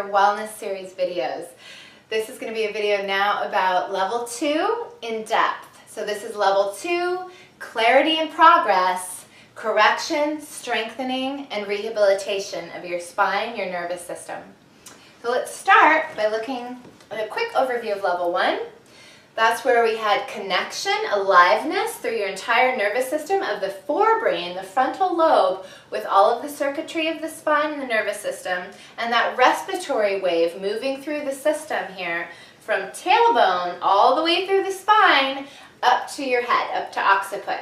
Wellness Series videos. This is going to be a video now about level 2, in depth. So this is level 2, clarity and progress, correction, strengthening, and rehabilitation of your spine, your nervous system. So let's start by looking at a quick overview of level 1. That's where we had connection, aliveness through your entire nervous system of the forebrain, the frontal lobe, with all of the circuitry of the spine and the nervous system, and that respiratory wave moving through the system here from tailbone all the way through the spine up to your head, up to occiput.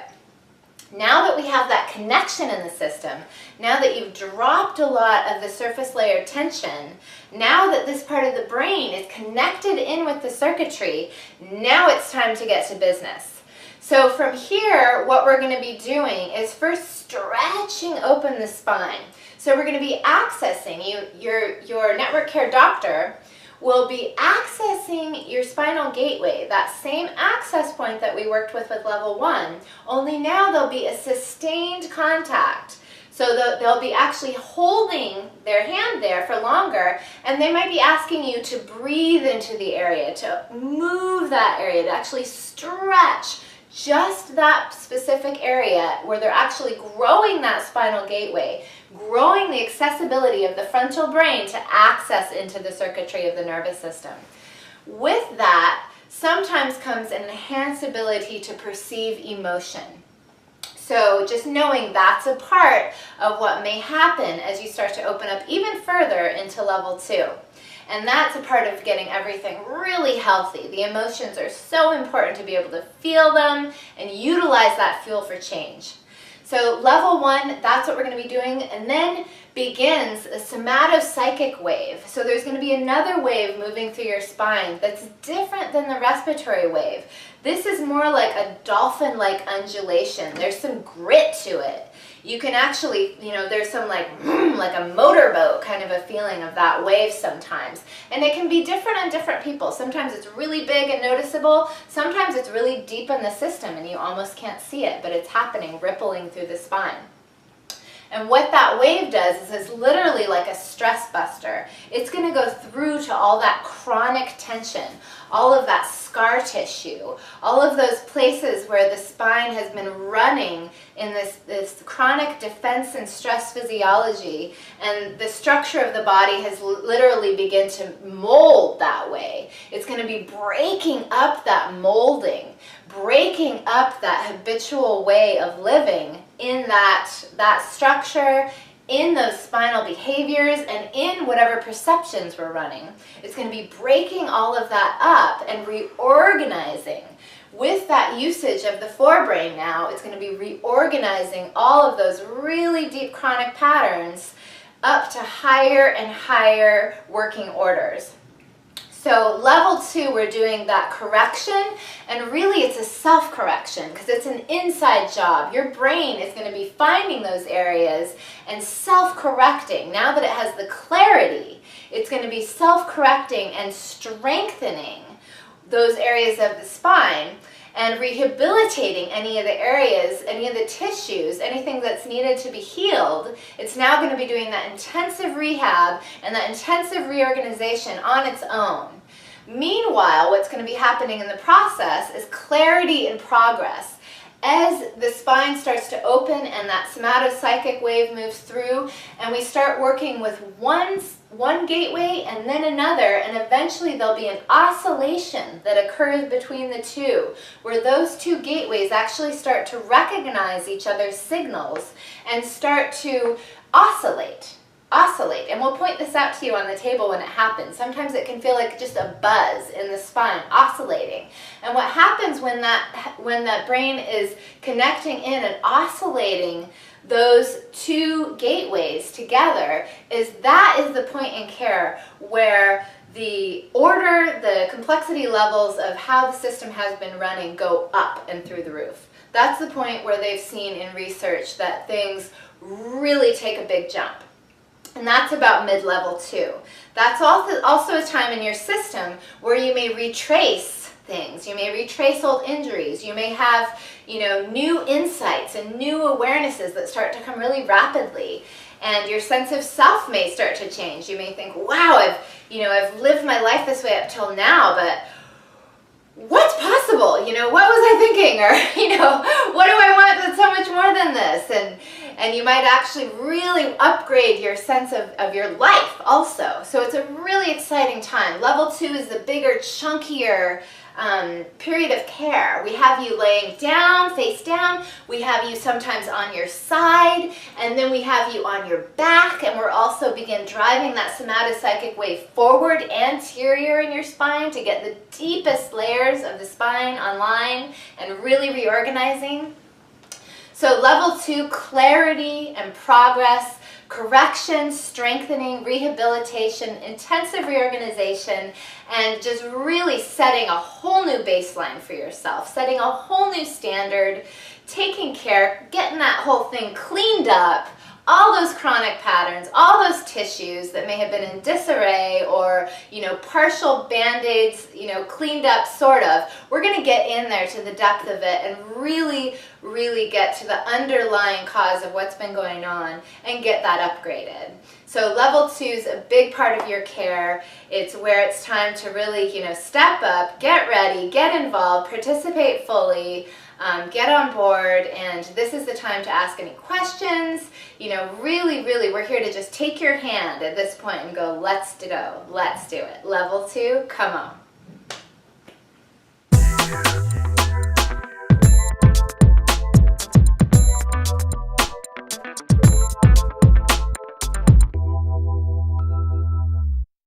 Now that we have that connection in the system, now that you've dropped a lot of the surface layer tension, now that this part of the brain is connected in with the circuitry, now it's time to get to business. So from here, what we're going to be doing is first stretching open the spine. So we're going to be accessing, your network care doctor will be accessing your spinal gateway, that same access point that we worked with level 1, only now there'll be a sustained contact. So they'll be actually holding their hand there for longer, and they might be asking you to breathe into the area, to move that area, to actually stretch just that specific area where they're actually growing that spinal gateway, growing the accessibility of the frontal brain to access into the circuitry of the nervous system. With that, sometimes comes an enhanced ability to perceive emotion. So just knowing that's a part of what may happen as you start to open up even further into level 2. And that's a part of getting everything really healthy. The emotions are so important to be able to feel them and utilize that fuel for change. So level 1, that's what we're going to be doing, and then begins a somatopsychic wave. So there's going to be another wave moving through your spine that's different than the respiratory wave. This is more like a dolphin-like undulation. There's some grit to it. You can actually, there's some like a motorboat kind of a feeling of that wave sometimes. And it can be different on different people. Sometimes it's really big and noticeable. Sometimes it's really deep in the system and you almost can't see it, but it's happening, rippling through the spine. And what that wave does is it's literally like a stress buster. It's going to go through to all that chronic tension, all of that scar tissue, all of those places where the spine has been running in this chronic defense and stress physiology, and the structure of the body has literally begun to mold that way. It's going to be breaking up that molding, breaking up that habitual way of living in that structure, in those spinal behaviors, and in whatever perceptions we're running. It's going to be breaking all of that up and reorganizing. With that usage of the forebrain now, it's going to be reorganizing all of those really deep chronic patterns up to higher and higher working orders. So level 2, we're doing that correction, and really it's a self-correction because it's an inside job. Your brain is going to be finding those areas and self-correcting. Now that it has the clarity, it's going to be self-correcting and strengthening those areas of the spine and rehabilitating any of the areas, any of the tissues, anything that's needed to be healed. It's now going to be doing that intensive rehab and that intensive reorganization on its own. Meanwhile, what's going to be happening in the process is clarity and progress. As the spine starts to open and that somatopsychic wave moves through, and we start working with one gateway and then another, and eventually there'll be an oscillation that occurs between the two, where those two gateways actually start to recognize each other's signals and start to oscillate. And we'll point this out to you on the table when it happens. Sometimes it can feel like just a buzz in the spine, oscillating. And what happens when that brain is connecting in and oscillating those two gateways together is the point in care where the order, the complexity levels of how the system has been running go up and through the roof. That's the point where they've seen in research that things really take a big jump. And that's about mid-level 2. That's also a time in your system where you may retrace things. You may retrace old injuries. You may have, new insights and new awarenesses that start to come really rapidly. and your sense of self may start to change. You may think, wow, I've lived my life this way up till now, but what's possible? What was I thinking? Or, what do I want that's so much more than this? And you might actually really upgrade your sense of your life also. So it's a really exciting time. Level 2 is the bigger, chunkier period of care. We have you laying down, face down. We have you sometimes on your side, and then we have you on your back, and we're also begin driving that somatopsychic wave forward, anterior in your spine to get the deepest layers of the spine online and really reorganizing. So level 2, clarity and progress, correction, strengthening, rehabilitation, intensive reorganization, and just really setting a whole new baseline for yourself, setting a whole new standard, taking care, getting that whole thing cleaned up, all those chronic patterns, all those tissues that may have been in disarray or, partial band-aids, cleaned up sort of. We're going to get in there to the depth of it and really, really get to the underlying cause of what's been going on and get that upgraded. So level 2 is a big part of your care. It's where it's time to really, step up, get ready, get involved, participate fully, get on board, and this is the time to ask any questions. Really, really, we're here to just take your hand at this point and go, let's do it. Level 2, come on.